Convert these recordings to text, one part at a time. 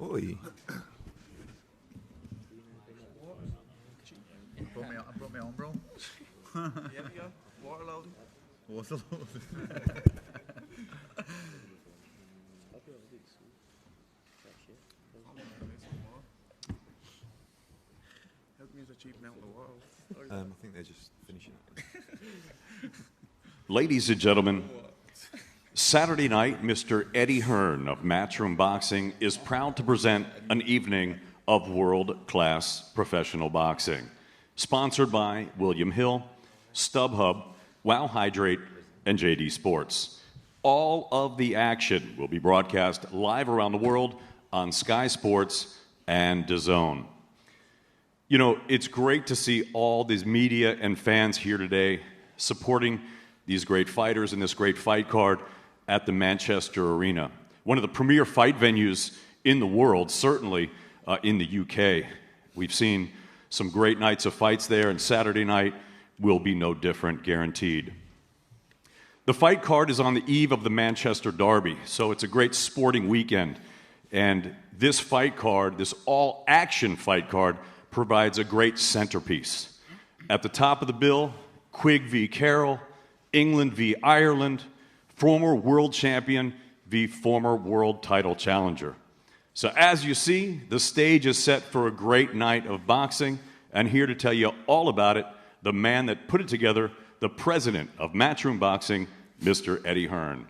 Oi. I brought my own, bro. Here we go. Water loading. Water loading. That means they're cheaping out the water. I think they're just finishing it. Ladies and gentlemen, Saturday night, Mr. Eddie Hearn of Matchroom Boxing is proud to present an evening of world-class professional boxing. Sponsored by William Hill, StubHub, Wow Hydrate, and JD Sports. All of the action will be broadcast live around the world on Sky Sports and DAZN. You know, it's great to see all these media and fans here today supporting these great fighters in this great fight card at the Manchester Arena. One of the premier fight venues in the world, certainly in the UK. We've seen some great nights of fights there, and Saturday night will be no different, guaranteed. The fight card is on the eve of the Manchester Derby, so it's a great sporting weekend. And this fight card, this all-action fight card, provides a great centerpiece. At the top of the bill, Quigg v. Carroll, England v. Ireland, former world champion v. former world title challenger. So as you see, the stage is set for a great night of boxing, and here to tell you all about it, the man that put it together, the president of Matchroom Boxing, Mr. Eddie Hearn.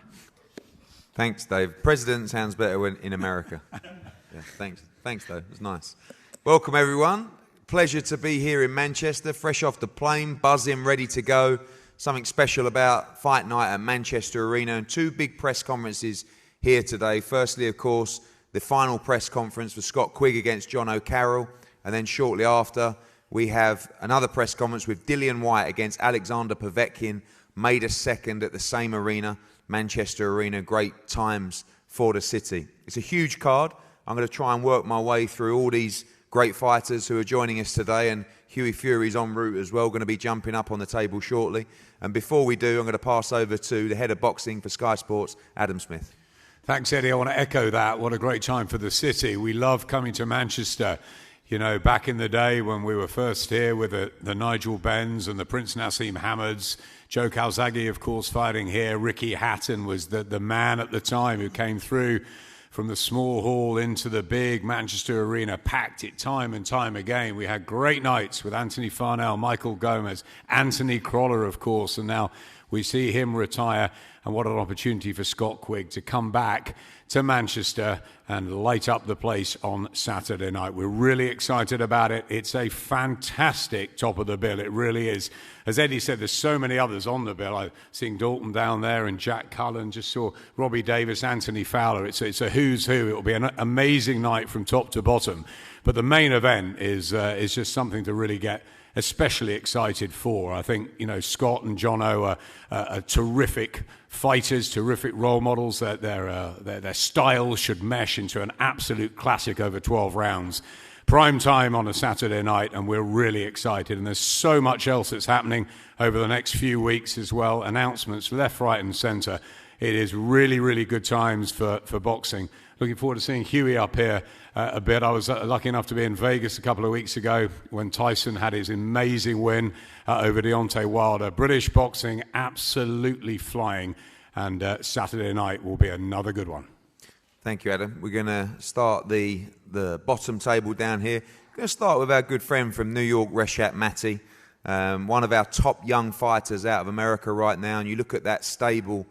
Thanks, Dave. President sounds better when in America. Yeah, thanks. Thanks, Dave. It was nice. Welcome, everyone. Pleasure to be here in Manchester, fresh off the plane, buzzing, ready to go. Something special about fight night at Manchester Arena, and two big press conferences here today. Firstly, of course, the final press conference for Scott Quigg against Jono Carroll, and then shortly after, we have another press conference with Dillian Whyte against Alexander Povetkin, May the 2nd at the same arena, Manchester Arena. Great times for the city. It's a huge card. I'm going to try and work my way through all these great fighters who are joining us today, and Hughie Fury's en route as well, going to be jumping up on the table shortly. And before we do, I'm going to pass over to the head of boxing for Sky Sports, Adam Smith. Thanks, Eddie. I want to echo that. What a great time for the city. We love coming to Manchester. You know, back in the day when we were first here with the Nigel Benns and the Prince Nassim Hammads, Joe Calzaghe, of course, fighting here. Ricky Hatton was the man at the time who came through from the small hall into the big Manchester Arena, packed it time and time again. We had great nights with Anthony Farnell, Michael Gomez, Anthony Croller, of course, and now we see him retire. And what an opportunity for Scott Quigg to come back to Manchester and light up the place on Saturday night. We're really excited about it. It's a fantastic top of the bill. It really is. As Eddie said, there's so many others on the bill. I'm seeing Dalton down there and Jack Cullen. Just saw Robbie Davis, Anthony Fowler. It's a who's who. It'll be an amazing night from top to bottom. But the main event is just something to really get especially excited for. I think, you know, Scott and Jono are terrific fighters, terrific role models. Their styles should mesh into an absolute classic over 12 rounds. Prime time on a Saturday night, and we're really excited. And there's so much else that's happening over the next few weeks as well. Announcements left, right, and centre. It is really, really good times for boxing. Looking forward to seeing Hughie up here a bit. I was lucky enough to be in Vegas a couple of weeks ago when Tyson had his amazing win over Deontay Wilder. British boxing absolutely flying, and Saturday night will be another good one. Thank you, Adam. We're going to start the bottom table down here. We're going to start with our good friend from New York, Reshat Mati, one of our top young fighters out of America right now. And you look at that stable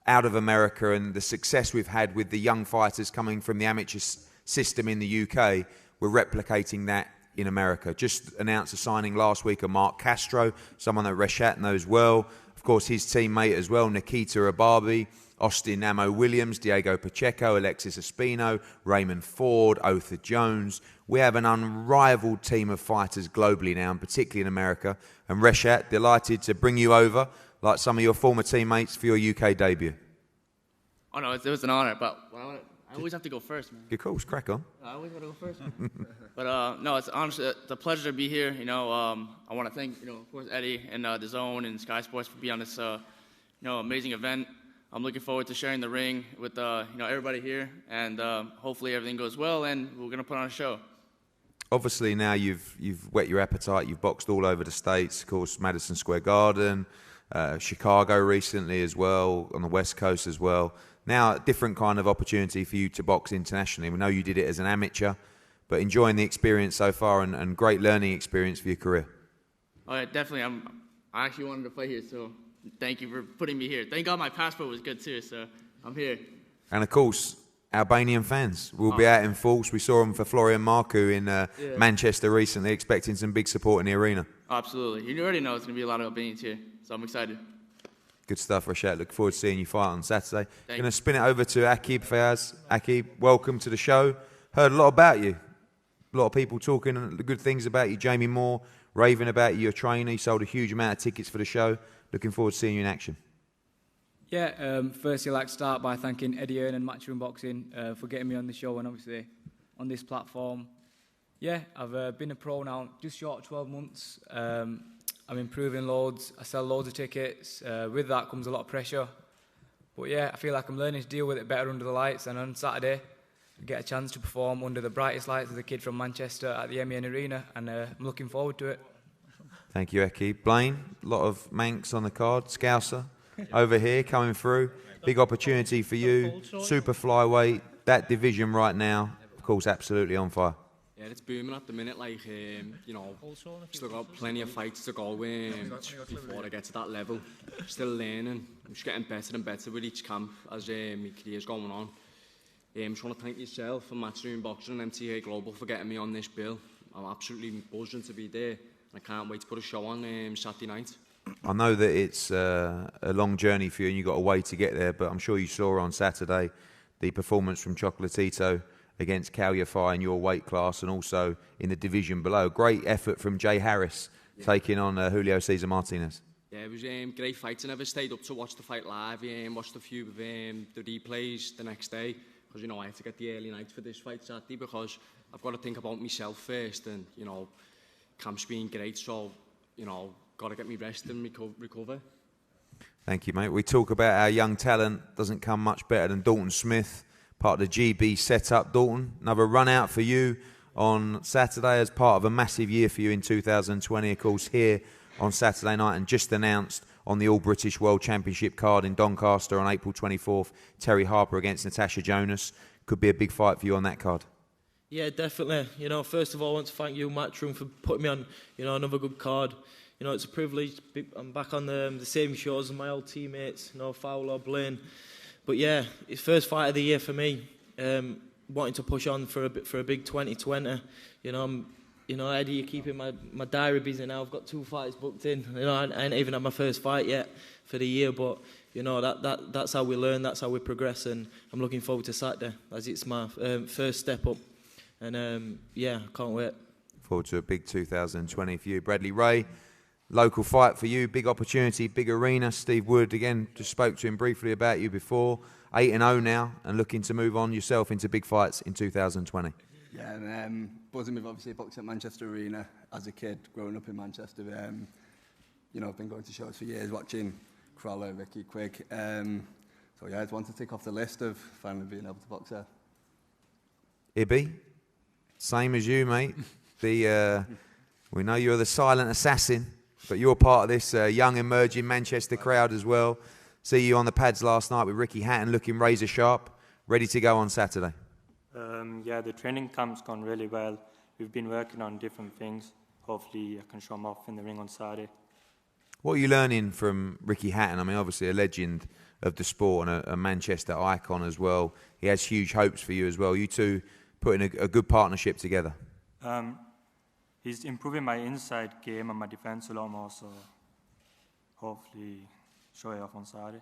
out of America and the success we've had with the young fighters coming from the amateur system in the UK, we're replicating that in America. Just announced a signing last week of Mark Castro, someone that Reshat knows well. Of course, his teammate as well, Nikita Ababi, Austin Namo Williams, Diego Pacheco, Alexis Espino, Raymond Ford, Otha Jones. We have an unrivaled team of fighters globally now, and particularly in America. And Reshat, delighted to bring you over, like some of your former teammates, for your UK debut. Oh, no, it was an honor, but I always have to go first, man. Good calls, crack on. I always want to go first, man. But, no, it's honestly it's a pleasure to be here. You know, I want to thank, of course, Eddie and DAZN and Sky Sports for being on this, amazing event. I'm looking forward to sharing the ring with everybody here, and hopefully everything goes well, and we're gonna put on a show. Obviously, now you've whet your appetite. You've boxed all over the States, of course, Madison Square Garden, Chicago recently as well, on the West Coast as well. Now, a different kind of opportunity for you to box internationally. We know you did it as an amateur, but enjoying the experience so far and great learning experience for your career. Oh, yeah, definitely. I actually wanted to play here, so thank you for putting me here. Thank God my passport was good too, so I'm here. And of course, Albanian fans will be out in force. We saw them for Florian Marku in Manchester recently, expecting some big support in the arena. Absolutely. You already know it's going to be a lot of Albanians here, so I'm excited. Good stuff, Rashad. Look forward to seeing you fight on Saturday. Thank Going to spin it over to Akib Fayaz. Akib, welcome to the show. Heard a lot about you. A lot of people talking good things about you. Jamie Moore raving about you, your trainer. You sold a huge amount of tickets for the show. Looking forward to seeing you in action. Yeah, firstly I'd like to start by thanking Eddie Hearn and Matchroom Boxing for getting me on the show and obviously on this platform. Yeah, I've been a pro now just short of 12 months. I'm improving loads. I sell loads of tickets. With that comes a lot of pressure. But yeah, I feel like I'm learning to deal with it better under the lights, and on Saturday I get a chance to perform under the brightest lights as a kid from Manchester at the MEN Arena, and I'm looking forward to it. Thank you, Akib. Blaine, a lot of Manx on the card. Scouser over here coming through. Big opportunity for you. Super flyweight. That division right now, of course, absolutely on fire. Yeah, it's booming at the minute. Still got plenty of fights to go before I get to that level. Still learning. I'm just getting better and better with each camp as my career's going on. I just want to thank yourself and Matchroom Boxing and MTA Global for getting me on this bill. I'm absolutely buzzing to be there, and I can't wait to put a show on Saturday night. I know that it's a long journey for you and you've got a way to get there, but I'm sure you saw on Saturday the performance from Chocolatito against Cal Yafai in your weight class and also in the division below. Great effort from Jay Harris taking on Julio Cesar Martinez. Yeah, it was great fights. I never stayed up to watch the fight live. Watched a few of the replays the next day because, I had to get the early night for this fight Saturday because I've got to think about myself first and, camp's been great, so, got to get me rest and recover. Thank you, mate. We talk about our young talent. Doesn't come much better than Dalton Smith, part of the GB setup. Dalton, another run out for you on Saturday as part of a massive year for you in 2020, of course, here on Saturday night, and just announced on the All-British World Championship card in Doncaster on April 24th, Terry Harper against Natasha Jonas. Could be a big fight for you on that card. Yeah, definitely. First of all, I want to thank you, Matchroom, for putting me on, another good card. It's a privilege. I'm back on the same shows as my old teammates, Fowler, Blaine. But yeah, it's first fight of the year for me. Wanting to push on for a big 2020. Eddie, you're keeping my diary busy now. I've got 2 fights booked in. I ain't even had my first fight yet for the year, but that's how we learn. That's how we progress, and I'm looking forward to Saturday as it's my first step up. And yeah, can't wait. Forward to a big 2020 for you, Bradley Ray. Local fight for you, big opportunity, big arena. Steve Wood, again, just spoke to him briefly about you before. 8-0 now, and looking to move on yourself into big fights in 2020. Yeah, and buzzing with obviously boxing at Manchester Arena as a kid, growing up in Manchester. I've been going to shows for years, watching Crowler, Ricky, Quigg. So yeah, it's one to tick off the list of finally being able to box there. Ibby, same as you, mate. We know you're the silent assassin, but you're part of this young emerging Manchester crowd as well. See you on the pads last night with Ricky Hatton looking razor sharp, ready to go on Saturday. Yeah, the training camp's gone really well. We've been working on different things. Hopefully I can show them off in the ring on Saturday. What are you learning from Ricky Hatton? I mean, obviously a legend of the sport and a Manchester icon as well. He has huge hopes for you as well. You two putting a good partnership together. He's improving my inside game and my defence a lot more, so hopefully show it off on Saturday.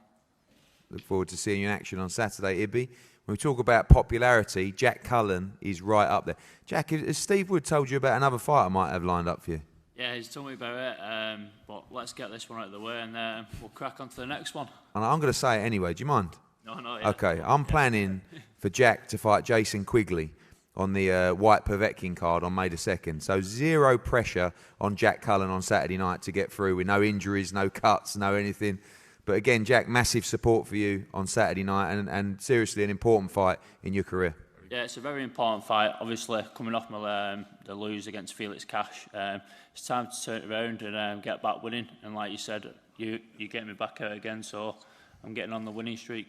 Look forward to seeing you in action on Saturday, Ibby. When we talk about popularity, Jack Cullen is right up there. Jack, has Steve Wood told you about another fight I might have lined up for you? Yeah, he's told me about it, but let's get this one out of the way and we'll crack on to the next one. And I'm going to say it anyway. Do you mind? No, not yet. Okay, I'm planning for Jack to fight Jason Quigley on the White Povetkin card on May the 2nd. So zero pressure on Jack Cullen on Saturday night to get through with no injuries, no cuts, no anything. But again, Jack, massive support for you on Saturday night, and seriously an important fight in your career. Yeah, it's a very important fight. Obviously, coming off my the lose against Felix Cash, it's time to turn it around and get back winning. And like you said, you get me back out again, so I'm getting on the winning streak.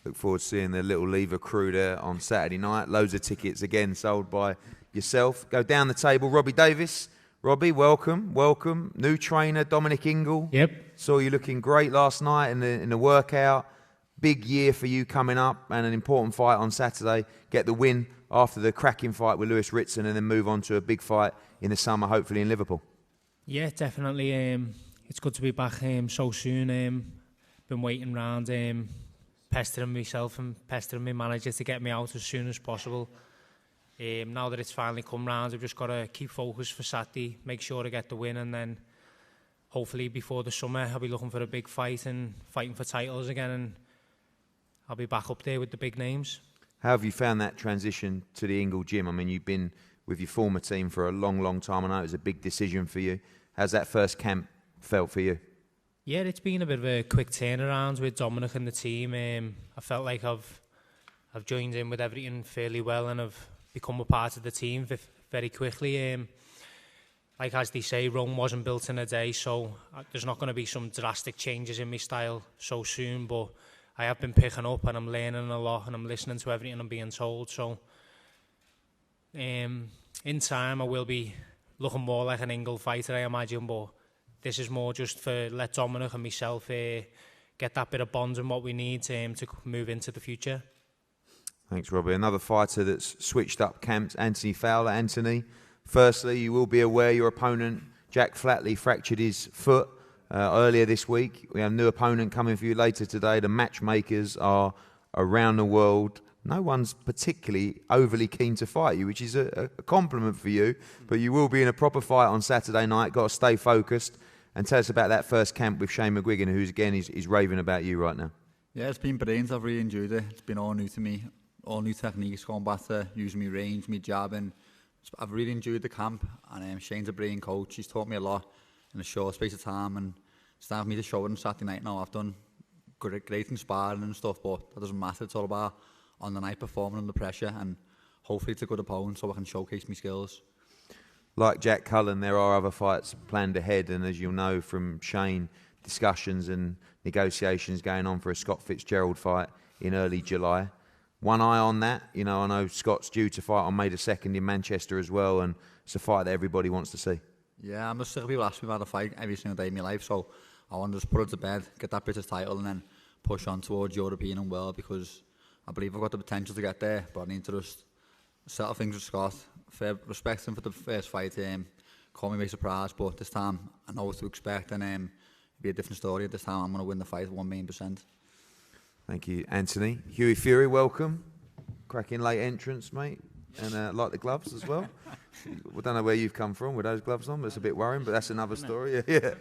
Look forward to seeing the Little Lever crew there on Saturday night. Loads of tickets again sold by yourself. Go down the table, Robbie Davis. Robbie, welcome. New trainer, Dominic Ingle. Yep. Saw you looking great last night in the workout. Big year for you coming up, and an important fight on Saturday. Get the win after the cracking fight with Lewis Ritson, and then move on to a big fight in the summer, hopefully in Liverpool. Yeah, definitely. It's good to be back so soon. Been waiting around, pestering myself and pestering my manager to get me out as soon as possible. Now that it's finally come round, I've just got to keep focused for Saturday, make sure I get the win, and then hopefully before the summer I'll be looking for a big fight and fighting for titles again, and I'll be back up there with the big names. How have you found that transition to the Ingle gym? I mean, you've been with your former team for a long, long time. I know it was a big decision for you. How's that first camp felt for you? Yeah, it's been a bit of a quick turnaround with Dominic and the team. I felt like I've joined in with everything fairly well, and I've become a part of the team very quickly. Like as they say, Rome wasn't built in a day, so there's not going to be some drastic changes in my style so soon, but I have been picking up and I'm learning a lot and I'm listening to everything I'm being told. So in time I will be looking more like an Ingle fighter, I imagine, but this is more just for let Dominic and myself get that bit of bond and what we need to move into the future. Thanks, Robbie. Another fighter that's switched up camps, Anthony Fowler. Anthony, firstly, you will be aware your opponent, Jack Flatley, fractured his foot earlier this week. We have a new opponent coming for you later today. The matchmakers are around the world. No one's particularly overly keen to fight you, which is a compliment for you. But you will be in a proper fight on Saturday night. Got to stay focused. And tell us about that first camp with Shane Mcguigan, who's again is raving about you right now. Yeah, it's been brilliant. I've really enjoyed it. It's been all new to me. All new techniques, going back to using my range, my jab, and I've really enjoyed the camp. And Shane's a brilliant coach. He's taught me a lot in a short space of time, and it's time for me to show it on Saturday night now. I've done great in sparring and stuff, but that doesn't matter. It's all about on the night performing under pressure, and hopefully it's a good opponent so I can showcase my skills. Like Jack Cullen, there are other fights planned ahead, and as you'll know from Shane, discussions and negotiations going on for a Scott Fitzgerald fight in early July. One eye on that. You know, I know Scott's due to fight on May the 2nd in Manchester as well, and it's a fight that everybody wants to see. Yeah, I'm just sick of people asking me about a fight every single day in my life, so I want to just put it to bed, get that British title, and then push on towards European and world, because I believe I've got the potential to get there, but I need to just settle things with Scott. Fair respect him for the first fight. Call me by surprise, but this time I know what to expect, and it'll be a different story. This time I'm going to win the fight 1,000,000%. Thank you, Anthony. Hughie Fury, welcome. Cracking late entrance, mate. And like the gloves as well. We don't know where you've come from with those gloves on, but it's a bit worrying, but that's another story. Yeah.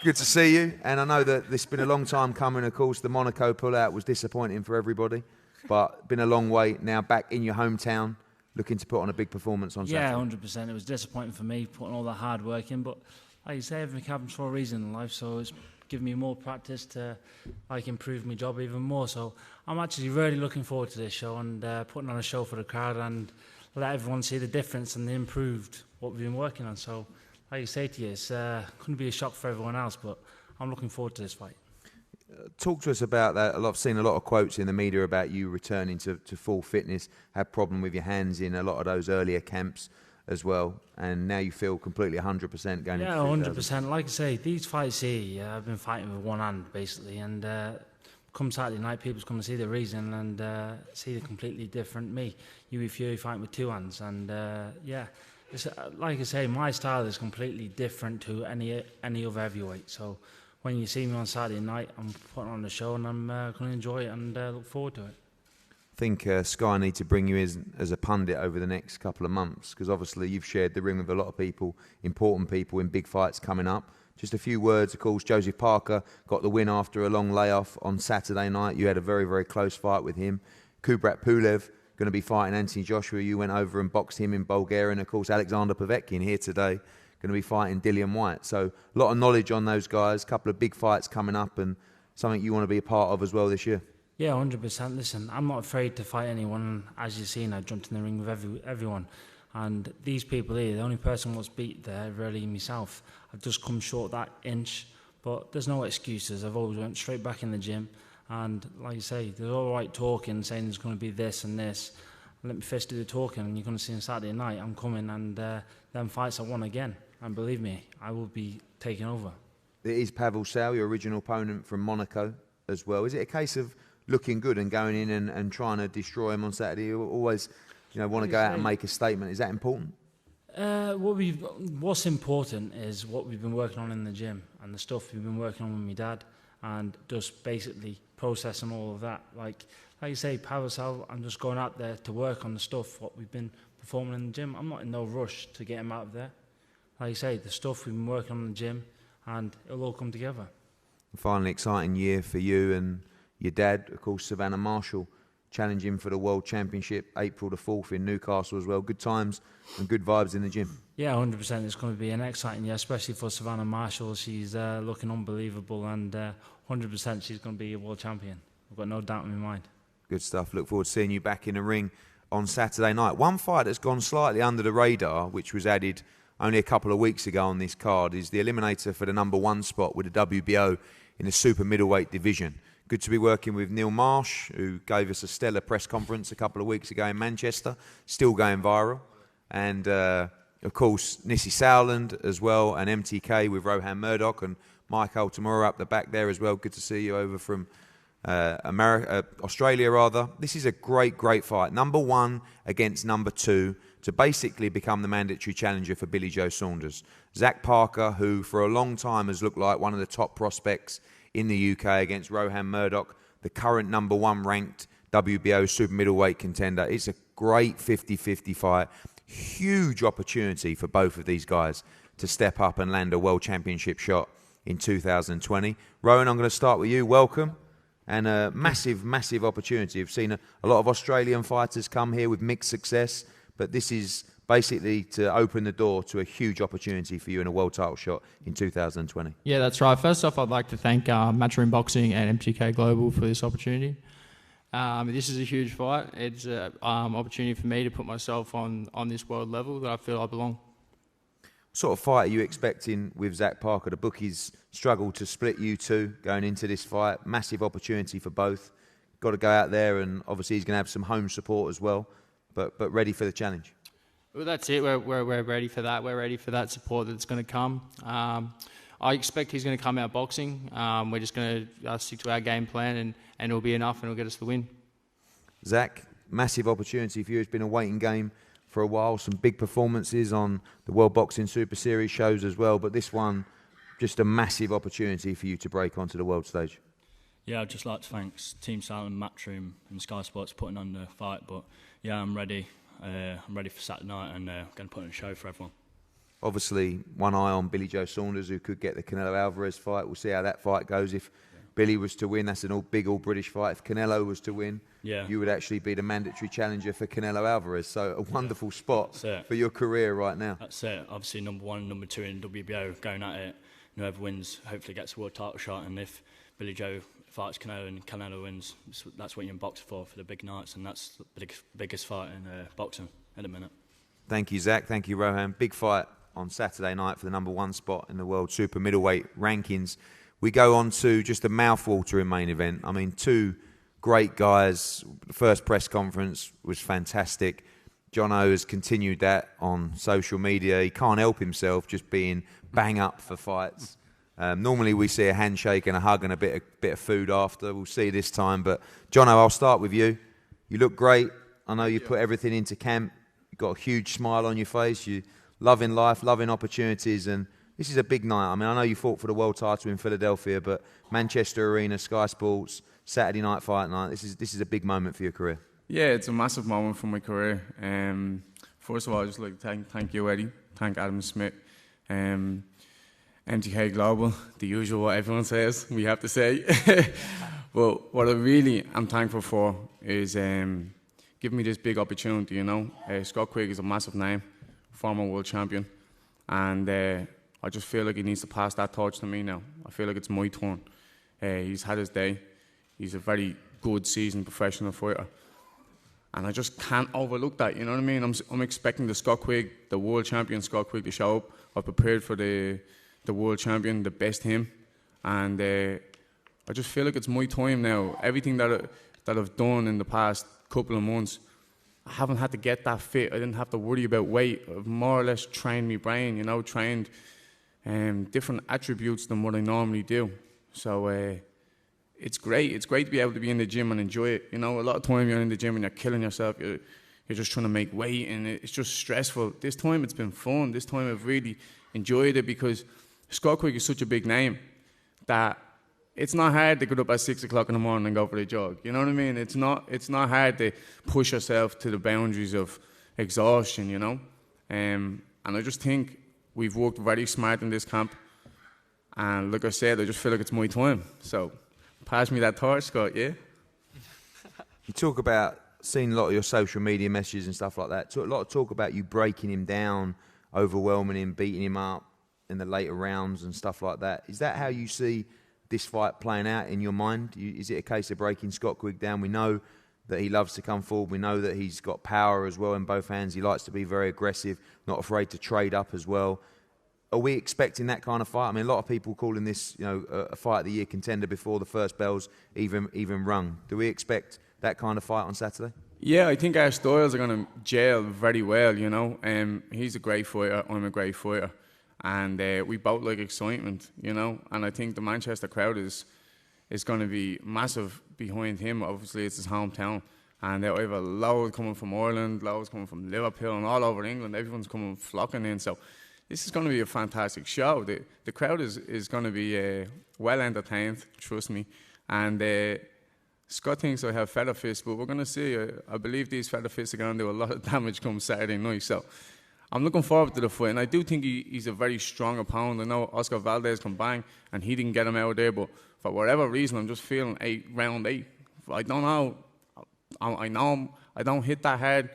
Good to see you. And I know that this has been a long time coming, of course. The Monaco pullout was disappointing for everybody, but been a long way now back in your hometown, looking to put on a big performance on Saturday. Yeah, 100%. It was disappointing for me, putting all that hard work in, but like you say, everything happens for a reason in life, so it's given me more practice to improve my job even more. So I'm actually really looking forward to this show and putting on a show for the crowd and let everyone see the difference and the improved what we've been working on. So like I say to you, it's couldn't be a shock for everyone else, but I'm looking forward to this fight. Talk to us about that. I've seen a lot of quotes in the media about you returning to full fitness, had problem with your hands in a lot of those earlier camps as well, and now you feel completely 100% going into 100%. Like I say, these fights here, I've been fighting with one hand basically, and come Saturday night, people's come to see the reason and see the completely different me. Hughie Fury fighting with two hands, and it's, like I say, my style is completely different to any other heavyweight. So when you see me on Saturday night, I'm putting on the show, and I'm going to enjoy it and look forward to it. I think Sky need to bring you as a pundit over the next couple of months, because obviously you've shared the ring with a lot of people, important people in big fights coming up. Just a few words, of course. Joseph Parker got the win after a long layoff on Saturday night. You had a very, very close fight with him. Kubrat Pulev going to be fighting Anthony Joshua. You went over and boxed him in Bulgaria. And, of course, Alexander Povetkin here today going to be fighting Dillian White. So a lot of knowledge on those guys, a couple of big fights coming up, and something you want to be a part of as well this year? Yeah, 100%. Listen, I'm not afraid to fight anyone. As you've seen, I jumped in the ring with everyone. And these people here, the only person who was beat there, really myself. I've just come short that inch, but there's no excuses. I've always went straight back in the gym. And like you say, there's all right talking, saying there's going to be this and this. Let me first do the talking, and you're going to see on Saturday night, I'm coming, and them fights I won again. And believe me, I will be taking over. It is Pavel Sal, your original opponent from Monaco as well. Is it a case of looking good and going in and trying to destroy him on Saturday? You always, want to go out and make a statement. Is that important? What's important is what we've been working on in the gym and the stuff we've been working on with my dad, and just basically processing all of that. Like you say, Pavel Sal, I'm just going out there to work on the stuff, what we've been performing in the gym. I'm not in no rush to get him out of there. Like you say, the stuff we've been working on in the gym, and it'll all come together. Finally, exciting year for you and your dad, of course, Savannah Marshall, challenging for the World Championship, April the 4th in Newcastle as well. Good times and good vibes in the gym. Yeah, 100%. It's going to be an exciting year, especially for Savannah Marshall. She's looking unbelievable, and 100% she's going to be a world champion. I've got no doubt in my mind. Good stuff. Look forward to seeing you back in the ring on Saturday night. One fight that's gone slightly under the radar, which was added only a couple of weeks ago on this card, is the eliminator for the #1 spot with the WBO in the super middleweight division. Good to be working with Neil Marsh, who gave us a stellar press conference a couple of weeks ago in Manchester, still going viral. And, of course, Nissi Sowland as well, and MTK with Rohan Murdoch and Mike Altamura up the back there as well. Good to see you over from Australia, rather. This is a great, great fight. #1 against #2 to basically become the mandatory challenger for Billy Joe Saunders. Zach Parker, who for a long time has looked like one of the top prospects in the UK, against Rohan Murdoch, the current #1 ranked WBO super middleweight contender. It's a great 50-50 fight. Huge opportunity for both of these guys to step up and land a world championship shot in 2020. Rohan, I'm going to start with you. Welcome. And a massive, massive opportunity. We've seen a lot of Australian fighters come here with mixed success, but this is basically to open the door to a huge opportunity for you in a world title shot in 2020. Yeah, that's right. First off, I'd like to thank Matchroom Boxing and MTK Global for this opportunity. This is a huge fight. It's an opportunity for me to put myself on this world level that I feel I belong. What sort of fight are you expecting with Zach Parker? The bookies struggled to split you two going into this fight. Massive opportunity for both. Got to go out there, and obviously he's going to have some home support as well, but ready for the challenge. Well, that's it. We're ready for that. We're ready for that support that's going to come. I expect he's going to come out boxing. We're just going to stick to our game plan, and it'll be enough, and it'll get us the win. Zach, massive opportunity for you. It's been a waiting game for a while. Some big performances on the World Boxing Super Series shows as well, but this one, just a massive opportunity for you to break onto the world stage. Yeah, I'd just like to thank Team Silent, Matchroom and Sky Sports for putting on the fight, but yeah, I'm ready. I'm ready for Saturday night, and going to put on a show for everyone. Obviously, one eye on Billy Joe Saunders, who could get the Canelo Alvarez fight. We'll see how that fight goes. If Billy was to win, that's an big all-British fight. If Canelo was to win, you would actually be the mandatory challenger for Canelo Alvarez. So a wonderful spot for your career right now. That's it. Obviously, #1 and #2 in WBO going at it. Whoever wins hopefully gets a world title shot. And if Billy Joe fights Canelo and Canelo wins, that's what you're in boxing for the big nights. And that's the biggest fight in boxing at the minute. Thank you, Zach. Thank you, Rohan. Big fight on Saturday night for the #1 spot in the world super middleweight rankings. We go on to just a mouth-watering main event. I mean, two great guys. The first press conference was fantastic. Jono has continued that on social media. He can't help himself just being bang up for fights. Normally we see a handshake and a hug and a bit of food after. We'll see this time. But Jono, I'll start with you. You look great. I know you put everything into camp. You've got a huge smile on your face. You're loving life, loving opportunities, and this is a big night. I mean, I know you fought for the world title in Philadelphia, but Manchester Arena, Sky Sports, Saturday night fight night, this is a big moment for your career. Yeah, it's a massive moment for my career. First of all, I'd just like to thank you, Eddie, thank Adam Smith, MTK Global, the usual what everyone says, we have to say. But what I really am thankful for is giving me this big opportunity, you know. Scott Quigg is a massive name, former world champion, and I just feel like he needs to pass that torch to me now. I feel like it's my turn. He's had his day. He's a very good, seasoned professional fighter. And I just can't overlook that, you know what I mean? I'm expecting the Scott Quigg, the world champion Scott Quigg, to show up. I've prepared for the world champion, the best him. And I just feel like it's my time now. Everything that I've done in the past couple of months, I haven't had to get that fit. I didn't have to worry about weight. I've more or less trained my brain, you know, trained different attributes than what I normally do. So it's great. It's great to be able to be in the gym and enjoy it. You know, a lot of time you're in the gym and you're killing yourself. You're just trying to make weight and it's just stressful. This time it's been fun. This time I've really enjoyed it because Scott Quigg is such a big name that it's not hard to get up at 6 o'clock in the morning and go for a jog. You know what I mean? It's not hard to push yourself to the boundaries of exhaustion, you know? And I just think we've worked very smart in this camp. And like I said, I just feel like it's my time. So pass me that torch, Scott, yeah? You talk about seeing a lot of your social media messages and stuff like that. A lot of talk about you breaking him down, overwhelming him, beating him up in the later rounds and stuff like that. Is that how you see this fight playing out in your mind? Is it a case of breaking Scott Quigg down? We know that he loves to come forward. We know that he's got power as well in both hands. He likes to be very aggressive, not afraid to trade up as well. Are we expecting that kind of fight? I mean, a lot of people calling this, you know, a fight of the year contender before the first bell's even rung. Do we expect that kind of fight on Saturday? Yeah, I think our styles are going to gel very well, you know. He's a great fighter, I'm a great fighter. And we both like excitement, you know. And I think the Manchester crowd is going to be massive behind him. Obviously, it's his hometown. And I have a load coming from Ireland, loads coming from Liverpool and all over England. Everyone's coming flocking in. So this is going to be a fantastic show. The crowd is going to be well entertained, trust me. And Scott thinks I have feather fists, but we're going to see. I believe these feather fists are going to do a lot of damage come Saturday night. So I'm looking forward to the fight, and I do think he's a very strong opponent. I know Oscar Valdez can bang, and he didn't get him out there, but for whatever reason, I'm just feeling round 8. I don't know. I know I don't hit that hard,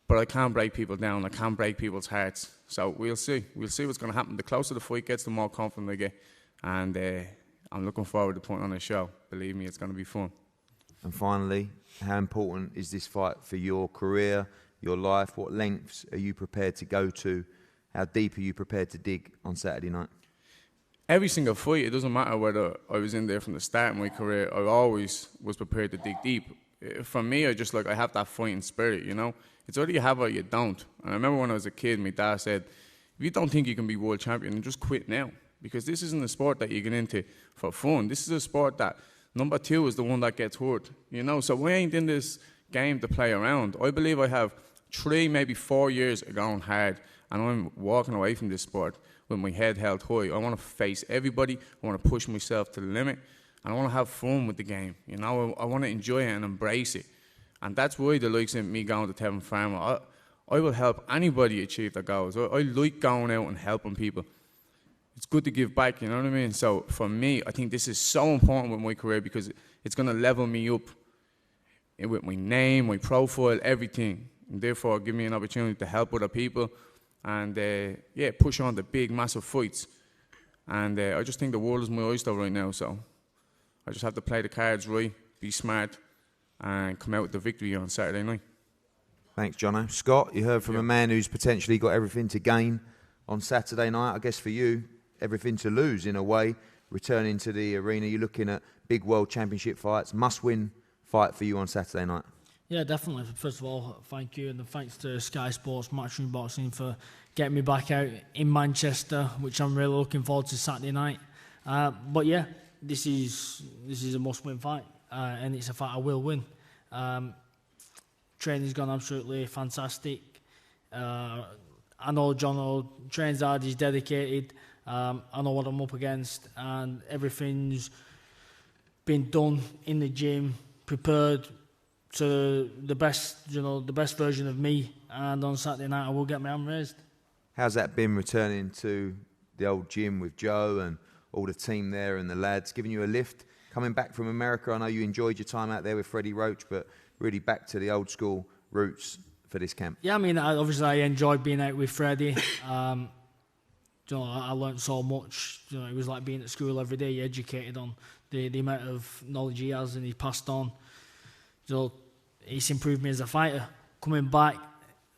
but I can't break people down. I can't break people's hearts. So we'll see. We'll see what's going to happen. The closer the fight gets, the more confident I get. And I'm looking forward to putting on a show. Believe me, it's going to be fun. And finally, how important is this fight for your career, your life? What lengths are you prepared to go to? How deep are you prepared to dig on Saturday night? Every single fight, it doesn't matter whether I was in there from the start of my career, I always was prepared to dig deep. For me, I have that fighting spirit, you know? It's either you have it or you don't. And I remember when I was a kid, my dad said, if you don't think you can be world champion, then just quit now. Because this isn't a sport that you get into for fun. This is a sport that number 2 is the one that gets hurt, you know? So we ain't in this game to play around. I believe I have 3, maybe 4 years of going hard, and I'm walking away from this sport with my head held high. I want to face everybody. I want to push myself to the limit, and I want to have fun with the game. You know, I want to enjoy it and embrace it. And that's why the likes of me going to Tevin Farmer, I will help anybody achieve their goals. I like going out and helping people. It's good to give back, you know what I mean? So for me, I think this is so important with my career because it's going to level me up with my name, my profile, everything. And therefore, give me an opportunity to help other people and, push on the big, massive fights. And I just think the world is my oyster right now, so I just have to play the cards right, be smart, and come out with the victory on Saturday night. Thanks, Jono. Scott, you heard from a man who's potentially got everything to gain on Saturday night. I guess for you, everything to lose in a way, returning to the arena. You're looking at big world championship fights, must-win fight for you on Saturday night. Yeah, definitely. First of all, thank you, and thanks to Sky Sports Matchroom Boxing for getting me back out in Manchester, which I'm really looking forward to Saturday night. But yeah, this is a must-win fight, and it's a fight I will win. Training's gone absolutely fantastic. I know Jono trains hard, he's dedicated. I know what I'm up against, and everything's been done in the gym, prepared to the best version of me. And on Saturday night, I will get my hand raised. How's that been returning to the old gym with Joe and all the team there and the lads, giving you a lift? Coming back from America, I know you enjoyed your time out there with Freddie Roach, but really back to the old school roots for this camp. Yeah, I mean, obviously I enjoyed being out with Freddie. I learned so much. It was like being at school every day. You're educated on the amount of knowledge he has and he passed on. So it's improved me as a fighter. Coming back,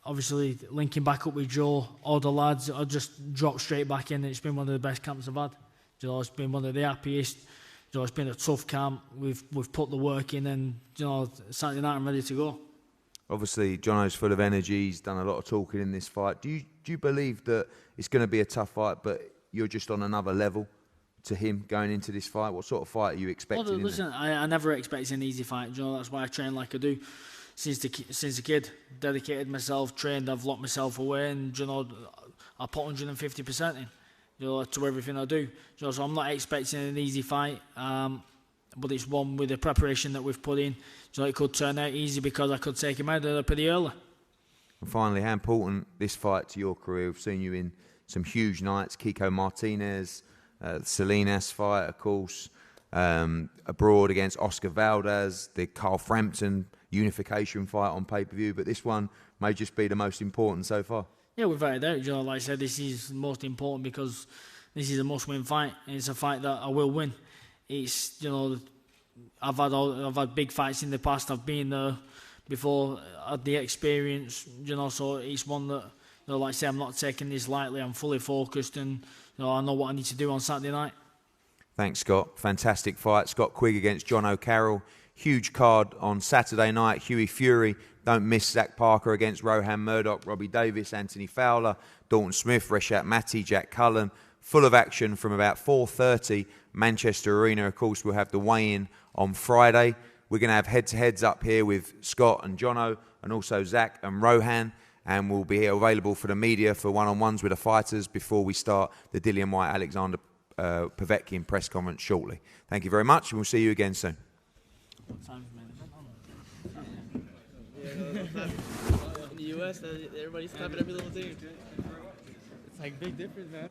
obviously linking back up with Joe, all the lads, I just dropped straight back in. It's been one of the best camps I've had. It's been one of the happiest. It's been a tough camp. We've put the work in, and Saturday night I'm ready to go. Obviously, Jono's full of energy. He's done a lot of talking in this fight. Do you believe that it's going to be a tough fight, but you're just on another level to him going into this fight? What sort of fight are you expecting? Well, listen, I never expected an easy fight. That's why I train like I do. Since a kid, dedicated myself, trained, I've locked myself away, and I put 150% in. To everything I do. So I'm not expecting an easy fight, but it's one with the preparation that we've put in. It could turn out easy because I could take him out there pretty early. And finally, how important this fight to your career? We've seen you in some huge nights, Kiko Martinez, the Salinas fight, of course, abroad against Oscar Valdez, the Carl Frampton unification fight on pay-per-view, but this one may just be the most important so far. Yeah, without a doubt. Like I said, this is most important because this is a must-win fight. And it's a fight that I will win. It's I've had big fights in the past. I've been there before. Had the experience. So it's one that like I say, I'm not taking this lightly. I'm fully focused, and I know what I need to do on Saturday night. Thanks, Scott. Fantastic fight. Scott Quigg against Jono Carroll. Huge card on Saturday night. Hughie Fury. Don't miss Zach Parker against Rohan Murdoch, Robbie Davis, Anthony Fowler, Dalton Smith, Reshat Matty, Jack Cullen. Full of action from about 4:30. Manchester Arena, of course, we'll have the weigh-in on Friday. We're going to have head-to-heads up here with Scott and Jono, and also Zach and Rohan. And we'll be available for the media for one-on-ones with the fighters before we start the Dillian White-Alexander Povetkin press conference shortly. Thank you very much, and we'll see you again soon. In the US, everybody's tapping every little thing. It's like big difference, man.